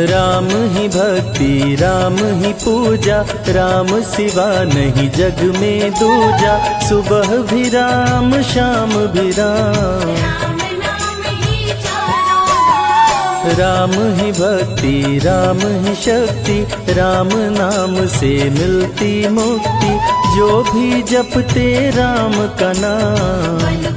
राम ही भक्ति राम ही पूजा, राम सिवा नहीं जग में दूजा। सुबह भी राम शाम भी राम, राम ही भक्ति राम ही शक्ति, राम नाम से मिलती मुक्ति। जो भी जपते राम का नाम,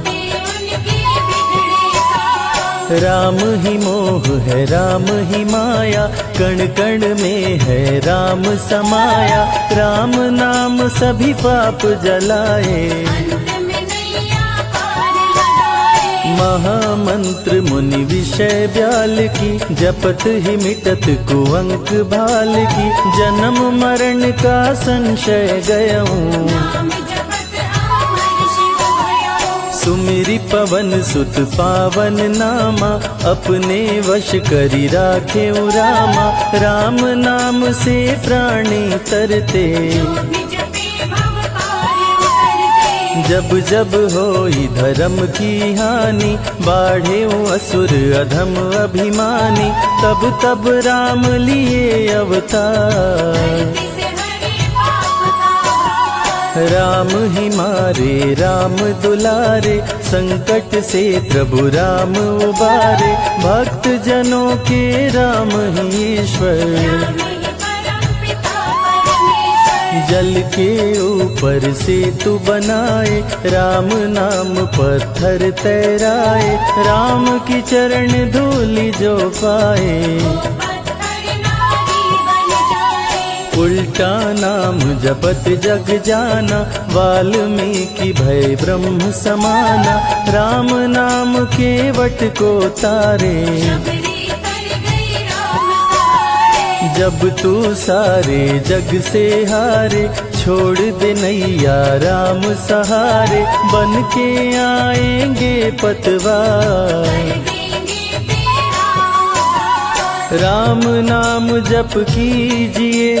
राम ही मोह है राम ही माया, कण कण में है राम समाया। राम नाम सभी पाप जलाए, महामंत्र मुनि विषय ब्याल की, जपत ही मिटत कुअंक भाल की। जन्म मरण का संशय गयऊं, सुमिरि पवन सुत पावन नामा। अपने वश करी राखे रामा, राम नाम से प्राणी तरते। जब जब होई धर्म की हानि, बाढ़े असुर अधम अभिमानी। तब तब राम लिए अवतार, राम ही मारे राम दुलारे। संकट से प्रभु राम उबारे, भक्त जनों के राम ही ईश्वर। जल के ऊपर सेतु बनाए, राम नाम पत्थर तैराए। राम की चरण धूलि जो पाए, उल्टा नाम जपत जग जाना। वाल्मीकि भय ब्रह्म समाना, राम नाम के वट को तारे। जब तू सारे जग से हारे, छोड़ दे नैया राम सहारे। बन के आएंगे पतवार, राम नाम जप कीजिए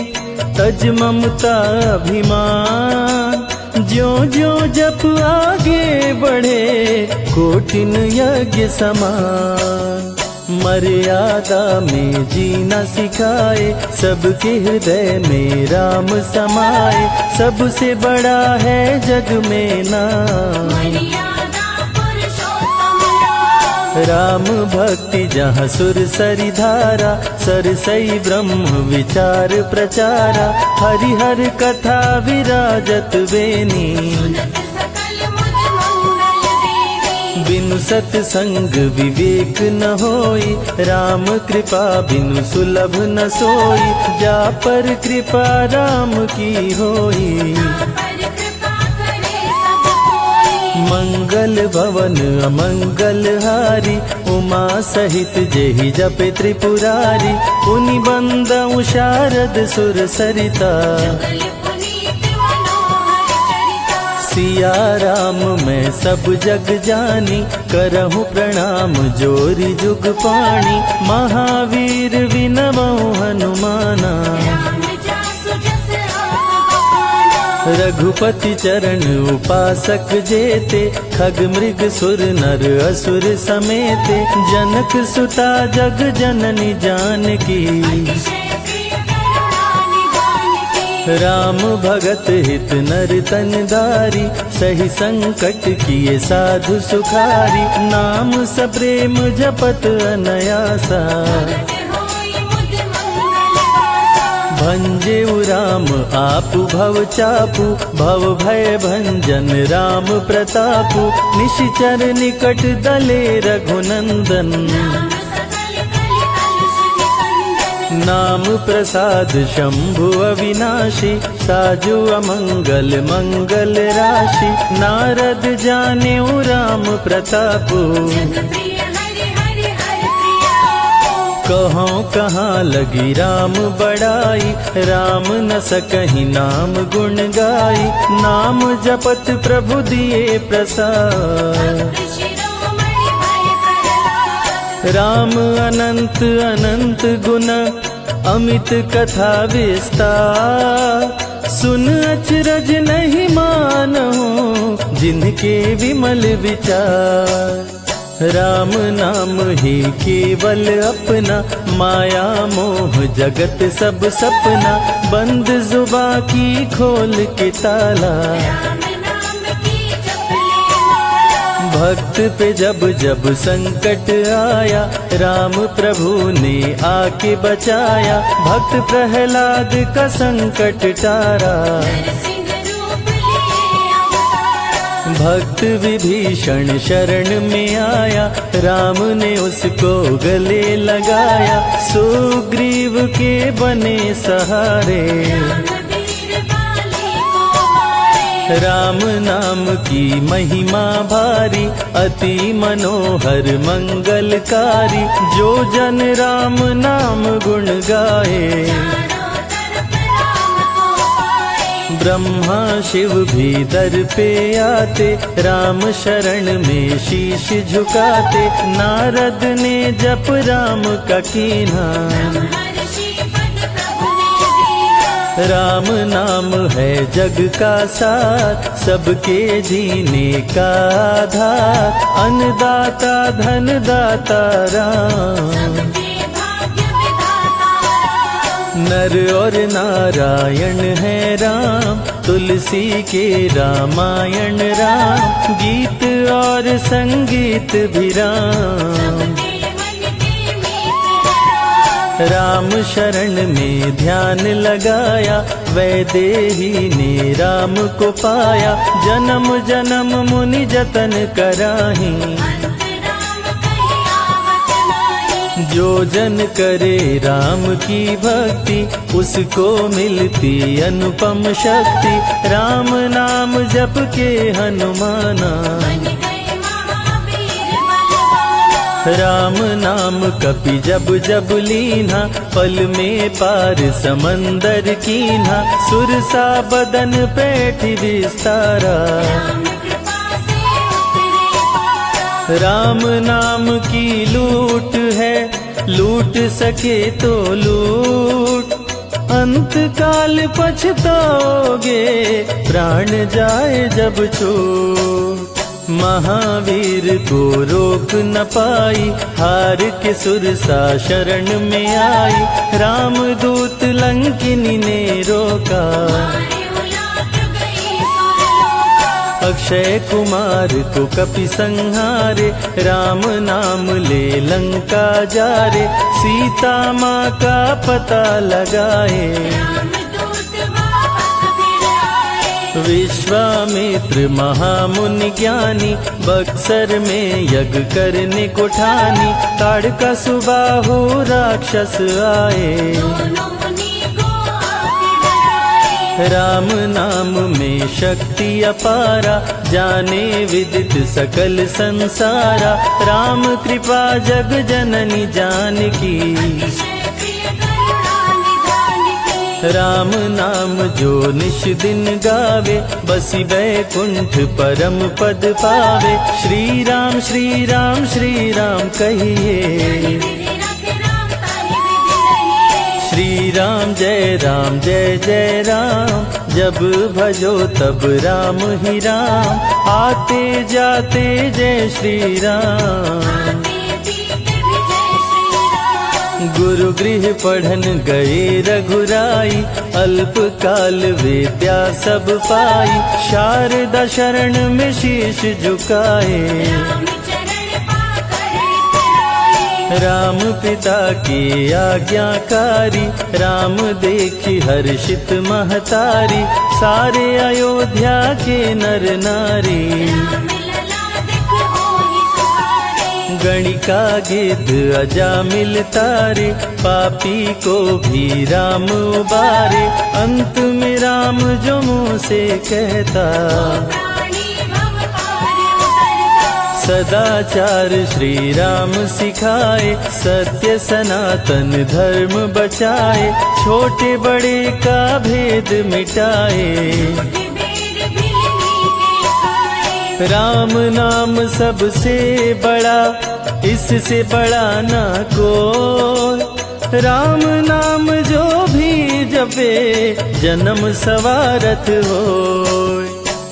तज ममता अभिमान। ज्यों ज्यों जप आगे बढ़े, कोटिन यज्ञ समान। मर्यादा में जीना सिखाए, सबके हृदय में राम समाए। सबसे बड़ा है जग में नाम, राम भक्ति जहाँ सुर सरि धारा। सरसई ब्रह्म विचार प्रचारा, हरिहर कथा विराजत बेनी। बिनु सत्संग विवेक न होई, राम कृपा बिनु सुलभ न सोई। जा पर कृपा राम की होई, मंगल भवन अमंगल हारी। उमा सहित जेहि जपे त्रिपुरारी, पुनि बंदउ शारद सुर सरिता। सिया राम मैं सब जग जानी, करहूँ प्रणाम जोरी जुग पाणी। महावीर विनमऊ हनुमाना, रघुपति चरण उपासक जेते। खग मृग सुर नर असुर समेते, जनक सुता जग जननी जानकी। राम भगत हित नर तन धारी, सही संकट किए साधु सुखारी। नाम सप्रेम जपत अनयासा, भंजेउ राम आपु भव चापु। भव भय भंजन राम प्रतापु, निशिचर निकट दले रघुनंदन। नाम प्रसाद शंभु अविनाशी, साजु अमंगल मंगल राशि। नारद जानेउ राम प्रतापु, कहाँ कहाँ लगी राम बड़ाई। राम न सकहि नाम गुण गाई, नाम जपत प्रभु दिए प्रसाद। राम अनंत अनंत गुण, अमित कथा विस्तार। सुन अचरज नहीं मानहु, जिनके विमल विचार। राम नाम ही केवल अपना, माया मोह जगत सब सपना, बंद जुबा की खोल के ताला। भक्त पे जब जब संकट आया, राम प्रभु ने आके बचाया, भक्त प्रहलाद का संकट टारा। भक्त विभीषण शरण में आया, राम ने उसको गले लगाया, सुग्रीव के बने सहारे। राम नाम की महिमा भारी, अति मनोहर मंगलकारी, जो जन राम नाम गुण गाए। ब्रह्मा शिव भी दर पे आते, राम शरण में शीश झुकाते, नारद ने जप राम का कीन्हा। राम नाम है जग का साथ, सबके जीने का आधार, अन्नदाता धनदाता राम। नर और नारायण है राम, तुलसी के रामायण राम, गीत और संगीत भी राम। राम शरण में ध्यान लगाया, वैदेही ने राम को पाया, जन्म जन्म मुनि जतन कराही। जो जन करे राम की भक्ति, उसको मिलती अनुपम शक्ति, राम नाम जप के हनुमाना। राम नाम कपि जब जब लीन्हा, पल में पार समंदर कीन्हा, सुरसा बदन पैठ विस्तारा। राम नाम की लूट है, लूट सके तो लूट, अंत काल पछताओगे, प्राण जाए जब छूट। महावीर को रोक न पाई, हार के सुरसा शरण में आई, रामदूत लंकिनी ने रोका। अक्षय कुमार को कपि संहारे, राम नाम ले लंका जारे, सीता माँ का पता लगाए। विश्वामित्र महामुनि ज्ञानी, बक्सर में यज्ञ करने को ठानी, ताड़का सुबाहु राक्षस आए। राम नाम में शक्ति अपारा, जाने विदित सकल संसारा, राम कृपा जग जननी जानकी। राम नाम जो निश दिन गावे, बसी वैकुंठ परम पद पावे, श्री राम श्री राम श्री राम कहिए। श्री राम जय जय राम, जब भजो तब राम ही राम, आते जाते जय श्री राम। गुरु गृह पढ़न गए रघुराई, अल्प काल विद्या सब पाई, शारदा शरण में शीश झुकाए। राम पिता की आज्ञाकारी, राम देखी हर्षित महतारी, सारे अयोध्या के नर नारी। गणिका गिद्ध अजामिल तारे, पापी को भी राम उबारे, अंत में राम जो मुँह से कहता। सदाचार श्री राम सिखाए, सत्य सनातन धर्म बचाए, छोटे बड़े का भेद मिटाए। राम नाम सबसे बड़ा, इससे बड़ा ना कोई, राम नाम जो भी जपे जन्म सवारत हो।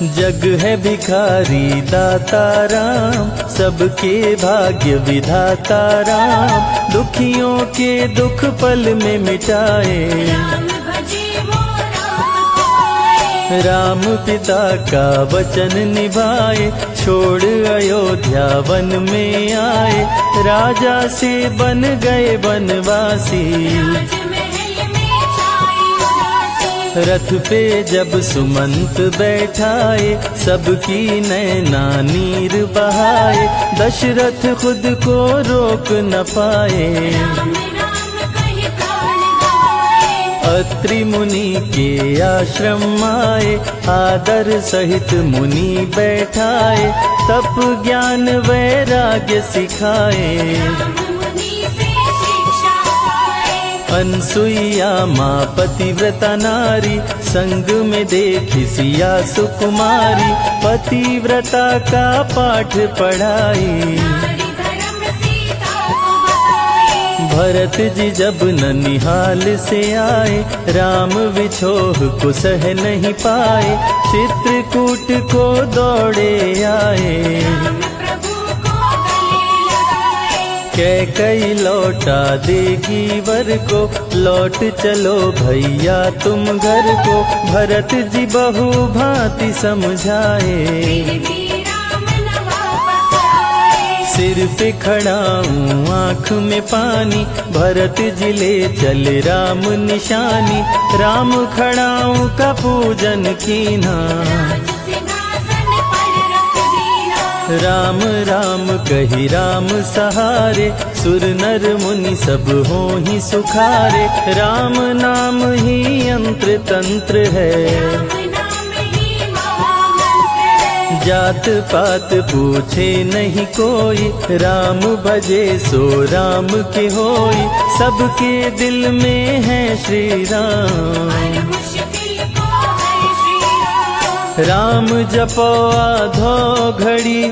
जग है भिखारी दाता राम, सबके भाग्य विधाता राम, दुखियों के दुख पल में मिटाए। राम भजे वो राम कोए। राम पिता का वचन निभाए, छोड़ अयोध्या वन में आए, राजा से बन गए वनवासी। राजमहल में छाई उदासी। रथ पे जब सुमंत बैठाए, सबकी नैना नीर बहाए, दशरथ खुद को रोक न पाए। राम राम कहि प्राण गवाए। अत्रि मुनि के आश्रम आए, आदर सहित मुनि बैठाए, तप ज्ञान वैराग्य सिखाए। राम मुनि से शिक्षा पाए। अनसुईया माँ पतिव्रता नारी, संग में देखी सिया सुकुमारी, पतिव्रता का पाठ पढ़ाई। नारी धर्म सीता को बताए। भरत जी जब ननिहाल से आए, राम विछोह को सह नहीं पाए, चित्रकूट को दौड़े आए। राम प्रभु को गले लगाए। कैकई लौटा देगी वर को, लौट चलो भैया तुम घर को, भरत जी बहु भांति समझाए। फिर भी राम न वापस आए। सिर पे खड़ा हूँ आँख में पानी, भरत जी ले चले राम निशानी, राम खड़ाऊँ का पूजन कीना। राज सिंहासन पर रख दीना। राम राम कही राम सहारे, सुर नर मुनि सब हो ही सुखारे, राम नाम ही यंत्र तंत्र है। राम नाम ही महामंत्र है। जात पात पूछे नहीं कोई, राम भजे सो राम के होई, सबके दिल में है श्री राम। हर मुश्किल को है श्री राम। राम जपो आधो घड़ी,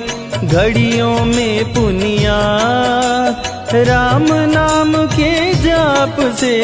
घड़ियों में पुनिया, राम नाम के जाप से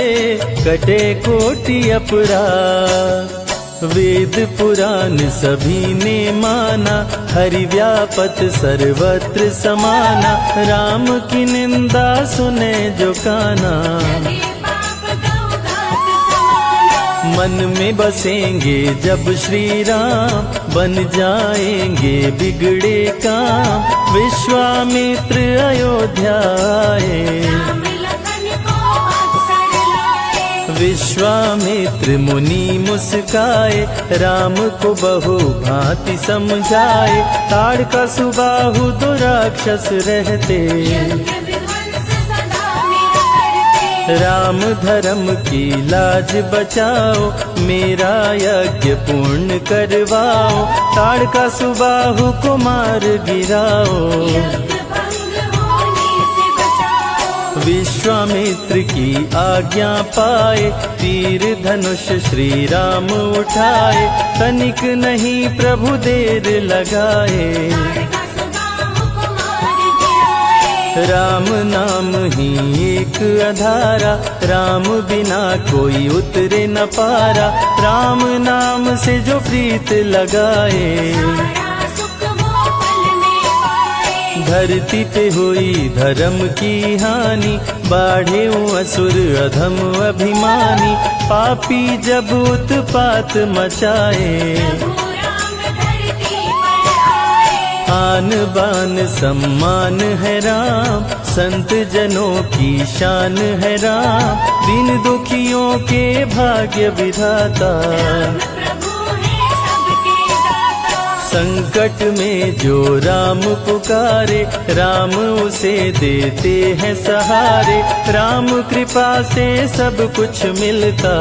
कटे कोटि अपराध। वेद पुराण सभी ने माना, हरि व्यापत सर्वत्र समाना, राम की निंदा सुने जो काना। लगे पाप गौ घात समाना। मन में बसेंगे जब श्री राम, बन जाएंगे बिगड़े काम, विश्वामित्र अयोध्या आए। राम लखन को अवसर लाए। विश्वामित्र मुनि मुस्काए, राम को बहु भांति समझाए, ताड़का सुबाहु दो राक्षस रहते, यज्ञ विध्वंस सदा मेरा करते। राम धर्म की लाज बचाओ, मेरा यज्ञ पूर्ण करवाओ, ताड़का सुबाहु को मार गिराओ। यज्ञ भंग होने से बचाओ। विश्वामित्र की आज्ञा पाए, तीर धनुष श्री राम उठाए, तनिक नहीं प्रभु देर लगाए। ताड़का सुबाहु को मार गिराए। राम नाम ही एक आधारा, राम बिना कोई उतरे न पारा, राम नाम से जो प्रीत लगाए। सारा सुख वो पल में पाए। धरती पे हुई धर्म की हानि, बाढ़े असुर अधम अभिमानी, पापी जब उत्पात मचाए। प्रभु राम धरती पर आए। आन बान सम्मान है राम, संत जनों की शान है राम, दीन दुखियों के भाग्य विधाता। प्रभु है सबके दाता। संकट में जो राम पुकारे, राम उसे देते हैं सहारे, राम कृपा से सब कुछ मिलता।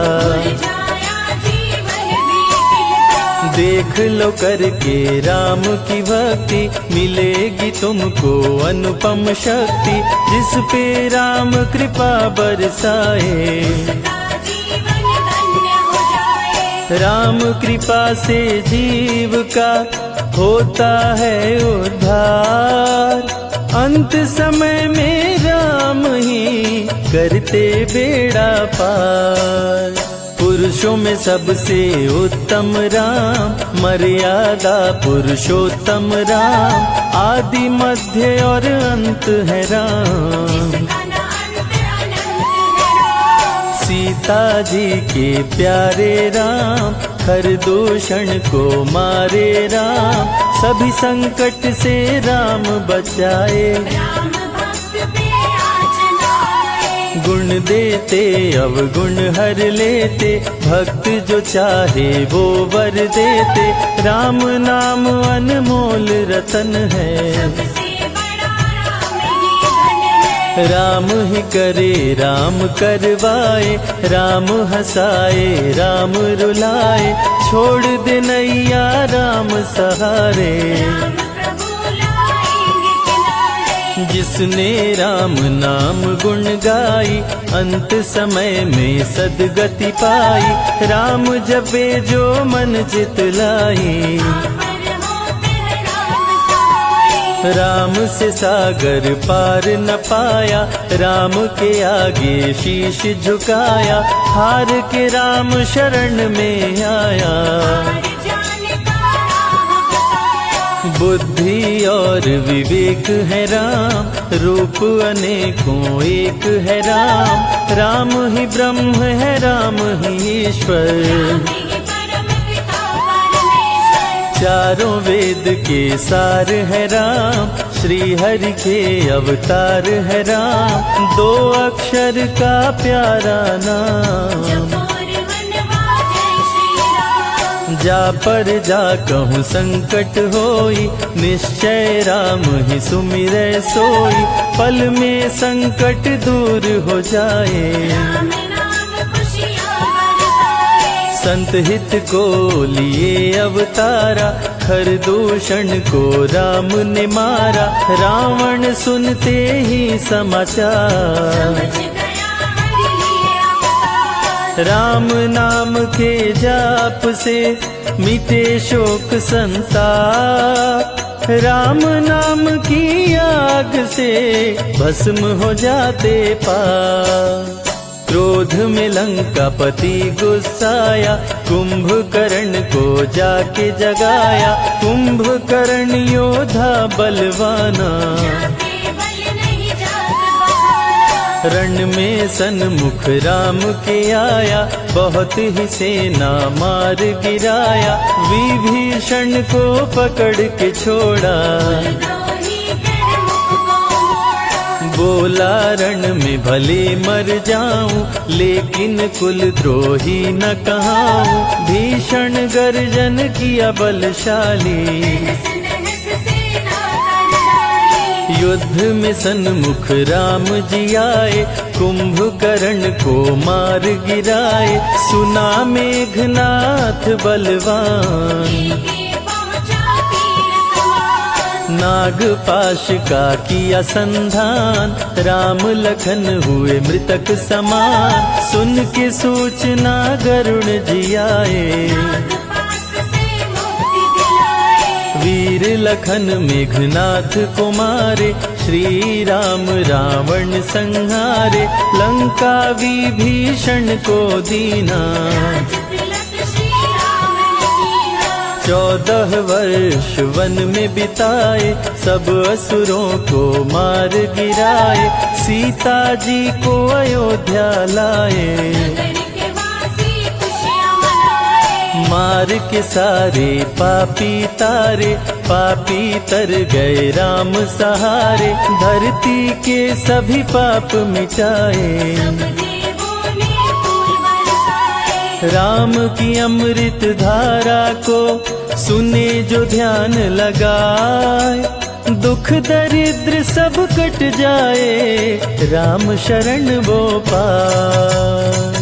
जाया जीवन भी खिलता। देख लो करके राम की भक्ति, मिलेगी तुमको अनुपम शक्ति, जिस पे राम कृपा बरसाए। उसका जीवन धन्य हो जाए। राम कृपा से जीव का होता है उद्धार, अंत समय में राम ही करते बेड़ा पार। पुरुषों में सबसे उत्तम राम, मर्यादा पुरुषोत्तम राम, आदि मध्य और अंत है राम। जिसका न अंत अनंत है राम। सीता जी के प्यारे राम, खरदूषण को मारे राम, सभी संकट से राम बचाए। राम भक्त पे याचना आए। गुण देते अवगुण हर लेते, भक्त जो चाहे वो वर देते। राम नाम अनमोल रतन है, सबसे बड़ा राम ही धन है। राम ही करे राम करवाए, राम हंसाए राम रुलाए, छोड़ दे नैया राम सहारे। राम प्रभु लाएंगे किनारे। जिसने राम नाम गुण गाई, अंत समय में सदगति पाई। राम जपे जो मन चित लाई, अमर होते हैं राम सहाय। राम से सागर पार न पाया, राम के आगे शीश झुकाया। हार के राम शरण में आया, और जाने का राह बताया। बुद्धि और विवेक है राम, रूप अनेकों एक है राम। राम ही ब्रह्म है राम ही ईश्वर, राम ही परम पिता परमेश्वर। चारों वेद के सार है राम, श्री हरि के अवतार है राम। दो अक्षर का प्यारा नाम, चकोर वनवा जय श्री राम। जा पर जा कहूँ संकट होई, निश्चय राम ही सुमिरै सोई। पल में संकट दूर हो जाए, राम नाम खुशियाँ बरसाए। संत हित को लिए अवतारा, खरदूषण को राम ने मारा। रावण सुनते ही समाचार, समझ गया हरि लिए अवतार। राम नाम के जाप से मिटे शोक संताप। राम नाम की आग से भस्म हो जाते पाप। क्रोध में लंकापति गुस्साया, कुंभकर्ण को जाके जगाया। कुंभकर्ण योद्धा बलवाना, जाके बल नहीं जाग बहाना। रण में सन्मुख राम के आया, बहुत ही सेना मार गिराया। विभीषण को पकड़ के छोड़ा, द्रोही कर मुख को मोड़ा। बोला रण में भले मर जाऊं, लेकिन कुल द्रोही न कहाऊं। भीषण गर्जन किया बलशाली, नहस नहस सेना कर डाली। युद्ध में सन्मुख राम जी आए, कुंभकर्ण को मार गिराए। सुना मेघनाथ बलवान, लेके पहुँचा तीर कमान। नागपाश का किया संधान। राम लखन हुए मृतक समान, सुन के सूचना गरुण जी आए। नागपाश से मुक्ति दिलाए। वीर लखन मेघनाथ को मारे, श्री राम रावण संहारे। लंका विभीषण को दीना, राज तिलक श्री राम ने कीना। 14 वर्ष वन में बिताए, सब असुरों को मार गिराए। सीता जी को अयोध्या लाए, नगर के वासी खुशियाँ मनाए। मार के सारे पापी तारे। पापी तर गए राम सहारे, धरती के सभी पाप मिटाए। सब देवों ने फूल बरसाए। राम की अमृत धारा को सुने जो ध्यान लगाए। दुख दरिद्र सब कट जाए, राम शरण वो पाए।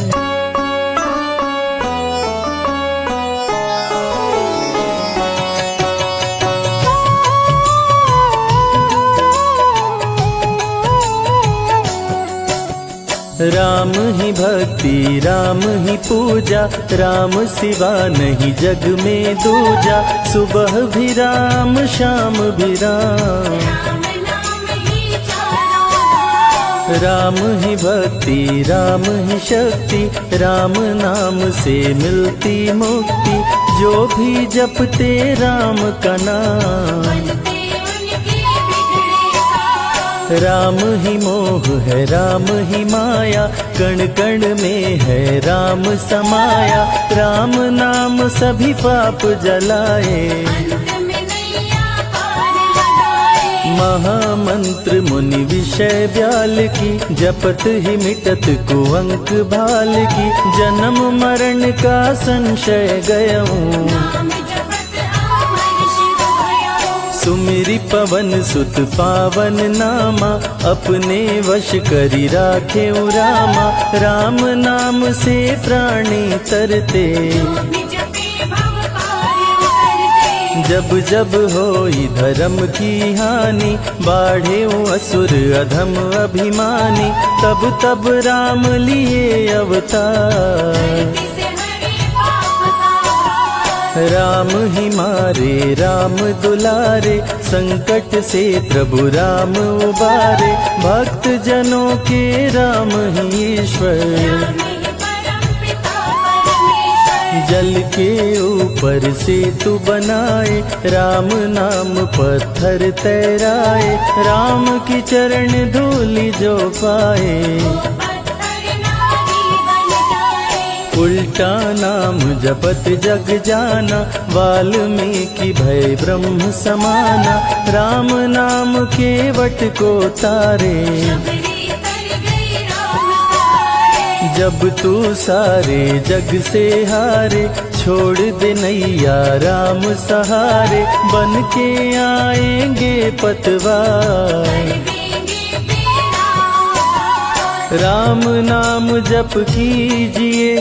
राम ही भक्ति राम ही पूजा, राम सिवा नहीं जग में दूजा। सुबह भी राम शाम भी राम, राम नाम ही चारों धाम। राम ही भक्ति, राम ही शक्ति, राम नाम से मिलती मुक्ति। जो भी जपते राम का नाम, बनते उनके बिगड़े काम। राम ही मोह है, राम ही माया, कण कण में है राम समाया। राम नाम सभी पाप जलाए, अंत में नैया पार लगाए। महामंत्र मुनि विषय व्याल की, जपत ही मिटत कुअंक भाल की। जन्म मरण का संशय गयऊँ, नाम जपत अमर शिव भयऊ। सुमिरि पवन सुत पावन नामा, अपने वश करी राखे रामा। राम नाम से प्राणी तरते, जो जपे भव पार उतरते। जब जब होई धर्म की हानि, बाढ़े असुर अधम अभिमानी। तब तब राम लिए अवतार, से हरे पाप का भार। राम ही मारे राम दुलारे, संकट से प्रभु राम उबारे। भक्त जनों के राम ही ईश्वर, राम ही परम पिता परमेश्वर। जल के ऊपर सेतु बनाए, राम नाम पत्थर तैराए। राम की चरण धूलि जो पाए, पत्थर नारी बन जाए। उल्टा नाम जपत जग जाना, वाल्मीकि भय ब्रह्म समाना। राम नाम के वट को तारे, शबरी तर गई राम सहारे। जब तू सारे जग से हारे। छोड़ दे नैया राम सहारे, बन के आएंगे पतवार। देंगे तेरा उद्धार। राम नाम जप कीजिए,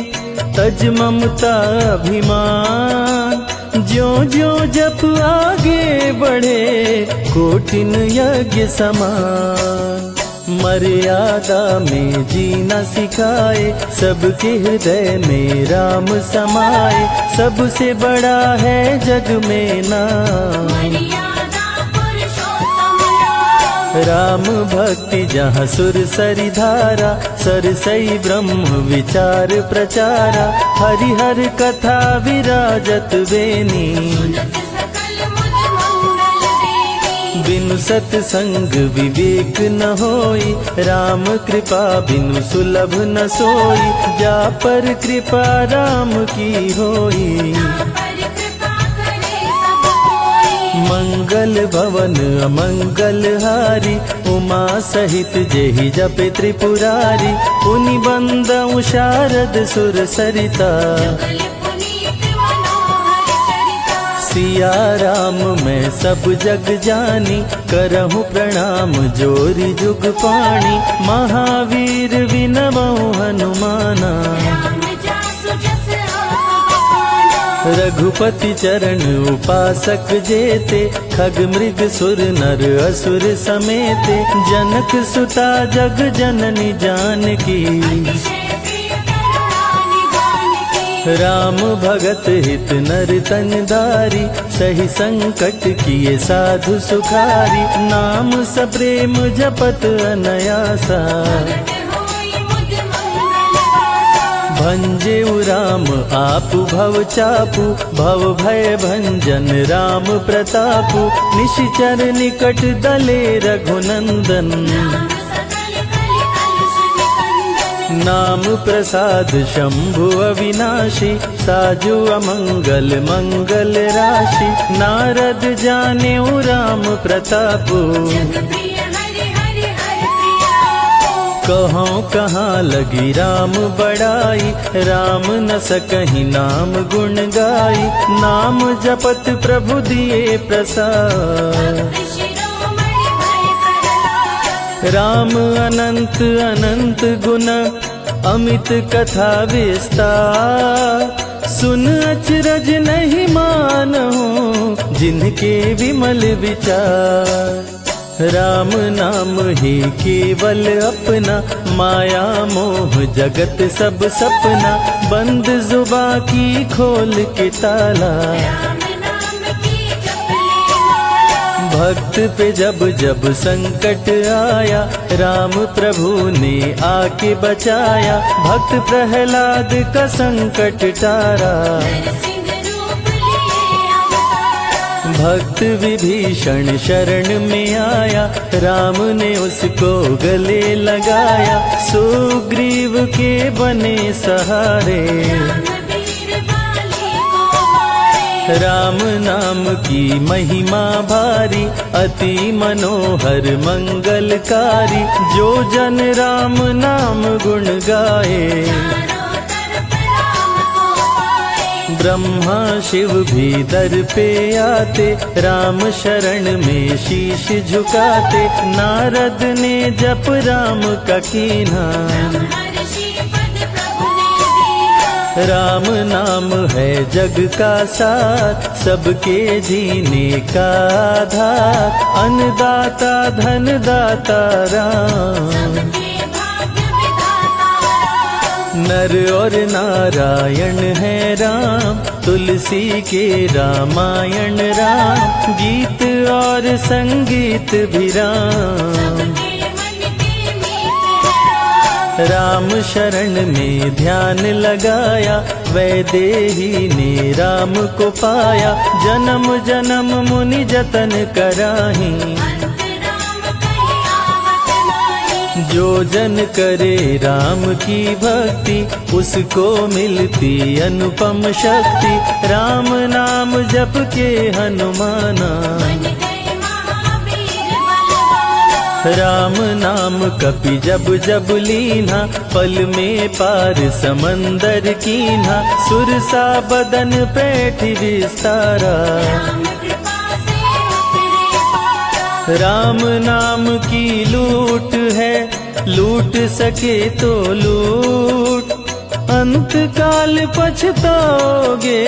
तज ममता अभिमान। ज्यों ज्यों जप आगे बढ़े, कोटिन यज्ञ समान। मर्यादा में जीना सिखाए, सबके हृदय में राम समाए। सबसे बड़ा है जग में नाम, मर्यादा पुरुषोत्तम राम। राम भक्ति जहाँ सुर सरि धारा। सरसई ब्रह्म विचार प्रचारा, हरिहर कथा विराजत बेनी। सुनत सकल मुझ मंगल देवी। बिनु सत्संग विवेक न होई, राम कृपा बिनु सुलभ न सोई। जा पर कृपा राम की होई, पर कृपा करे सब कोई। मंगल भवन अमंगल हारी। उमा सहित जेहि जपे त्रिपुरारी। पुनि बंदउ शारद सुर सरिता, जुगल पुनीत मनोहर चरिता। सिया राम मैं सब जग जानी। करहु प्रणाम जोरी जुग पाणी। महावीर विनमउ हनुमाना, राम जासु जस आप बखाना। रघुपति चरण उपासक जेते। खग मृग सुर नर असुर समेते। जनक सुता जग जननी जानकी, अतिशय प्रिय करुणा निधान की। राम भगत हित नर तन धारी। सही संकट किए साधु सुखारी। नाम सप्रेम जपत अनयासा, प्रगट होई मुझ मंगल वासा। भंजेउ राम आपु भव चापु। भव भय भंजन राम प्रतापु। निशिचर निकट दले रघुनंदन। राम सकल कल कलुष निकंदन। नाम प्रसाद शंभु अविनाशी। साजु अमंगल मंगल राशि। नारद जानेउ राम प्रतापु। जग प्रिय हरि हरि हर प्रिया। कहाँ कहाँ लगी राम बड़ाई। राम न सकहि नाम गुण गाई। नाम जपत प्रभु दिए प्रसाद। भक्त शिरोमणि भय प्रहलाद। राम अनंत अनंत गुण, अमित कथा विस्तार। सुन अचरज नहीं मानहु, जिनके विमल विचार। राम नाम ही केवल अपना। माया मोह जगत सब सपना। बंद जुबा की खोल के ताला। राम नाम की जप ले माला। भक्त पे जब जब संकट आया, राम प्रभु ने आके बचाया। भक्त प्रहलाद का संकट टारा, नरसिंह रूप लिए अवतारा। भक्त विभीषण शरण में आया, राम ने उसको गले लगाया। सुग्रीव के बने सहारे, रामवीर बाली को मारे। राम नाम की महिमा भारी, अति मनोहर मंगलकारी। जो जन राम नाम गुण गाए, चारों तरफ राम को पाए। ब्रह्मा शिव भी दर पे आते, राम शरण में शीश झुकाते। नारद ने जप राम का कीना, ब्रह्मर्षि पद प्रभु ने दीना। राम नाम है जग का साथ, सबके जीने का आधार। अन्नदाता धनदाता राम, सबके भाग्य विधाता राम। नर और नारायण है राम, तुलसी के रामायण राम। गीत और संगीत भी राम, सबके मन के मीत है राम। राम शरण में ध्यान लगाया, वैदेही ने राम को पाया। जन्म जन्म मुनि जतन कराही, अंत राम कहीं आवत नाही। जो जन करे राम की भक्ति, उसको मिलती अनुपम शक्ति। राम नाम जप के हनुमाना, बन गए महावीर बलवाना। राम नाम कपि जब जब लीना, पल में पार समंदर कीन्हा। सुरसा बदन पैठ विस्तारा, राम कृपा से उतरे पारा। राम नाम की लूट है, लूट सके तो लूट। अंत काल पछताओगे,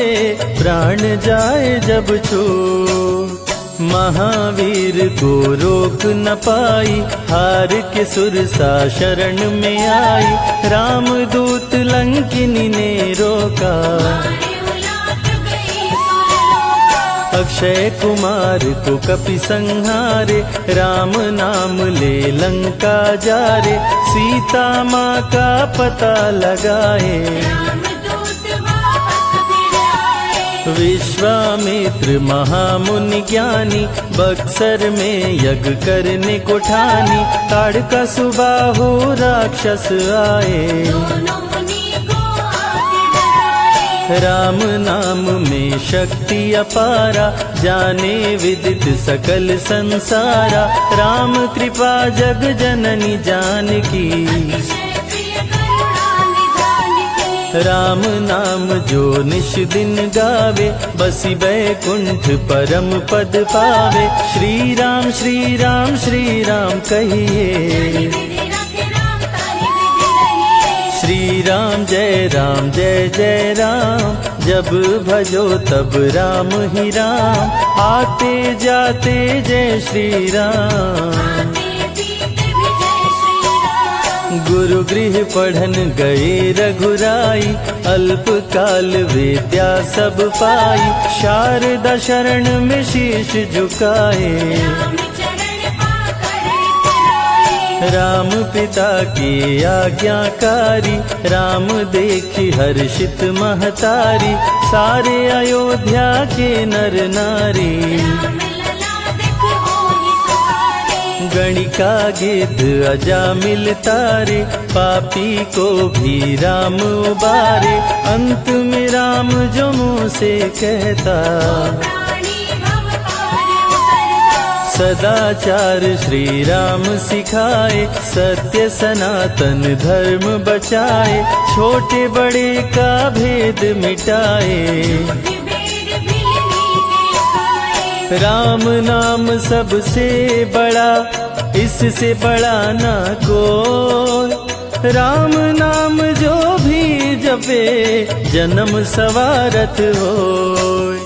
प्राण जाए जब छूट। महावीर को रोक न पाई, हार के सुरसा शरण में आई। रामदूत लंकिनी ने रोका, मारे उलाट गई सुरलोका। अक्षय कुमार को कपि संहारे। राम नाम ले लंका जारे, सीता माँ का पता लगाए। रामदूत वापस फिर आए। विश्वामित्र महामुनि ज्ञानी, बक्सर में यज्ञ करने को ठानी। ताड़का सुबाहु राक्षस आए, दोनों मुनि को आके डराए। राम नाम में शक्ति अपारा, जाने विदित सकल संसारा। राम कृपा जग जननी जानकी, अतिशय प्रिय करुणा निधान की। राम नाम जो निश दिन गावे, बसी बैकुंठ परम पद पावे। श्री राम श्री राम श्री राम कहिए, विधि रखे राम ताहि विधि रहिए। श्री राम जय जय राम। जब भजो तब राम ही राम, आते जाते जय श्री राम। आते पीते भी जय श्री राम। गुरु गृह पढ़न गए रघुराई, अल्प काल विद्या सब पाई। शारदा शरण में शीश झुकाए, राम चरण पाकर इतराए। राम पिता की आज्ञाकारी। राम देखी हर्षित महतारी, सारे अयोध्या के नर नारी। राम लला दिख होहि सुहारे। गणिका गिद्ध अजामिल तारे, पापी को भी राम उबारे। अंत में राम जो मुँह से कहता, प्राणी भव पार उतरता। सदाचार श्री राम सिखाए। सत्य सनातन धर्म बचाए, छोटे बड़े का भेद मिटाए। भेद भिलनी के खाए। राम नाम सबसे बड़ा, इससे बड़ा ना कोई। राम नाम जो भी जपे, जन्म सवारत होय।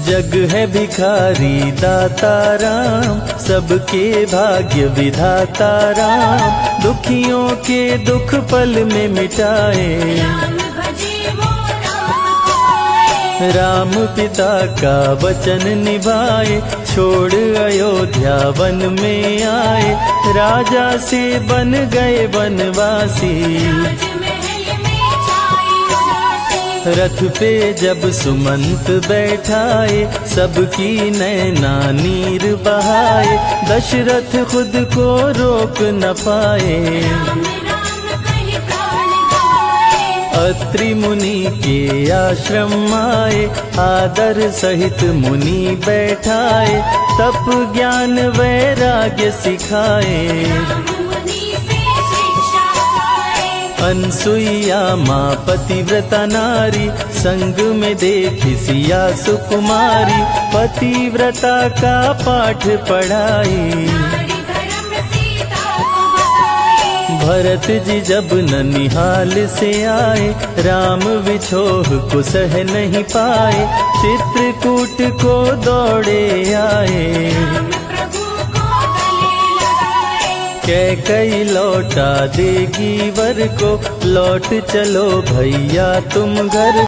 जग है भिखारी दाता राम, सबके भाग्य विधाता राम। दुखियों के दुख पल में मिटाए, राम भजे वो राम को पाए। राम पिता का वचन निभाए, छोड़ अयोध्या वन में आए, राजा से बन गए वनवासी। राजमहल में छाई उदासी, रथ पे जब सुमंत बैठाए, सबकी नैना नीर बहाए, दशरथ खुद को रोक न पाए। राम राम कहि प्राण गवाए, अत्रि मुनि के आश्रम आए, आदर सहित मुनि बैठाए, तप ज्ञान वैराग्य सिखाए। राम मुनि से शिक्षा पाए, अनसुईया माँ पतिव्रता नारी, संग में देखी सिया सुकुमारी, पतिव्रता का पाठ पढ़ाई। नारी धर्म सीता को बताए, भरत जी जब ननिहाल से आए, राम विछोह को सह नहीं पाए, चित्रकूट को दौड़े आए। राम प्रभु को गले लगाए, कैकई लौटा देगी वर को, लौट चलो भैया तुम घर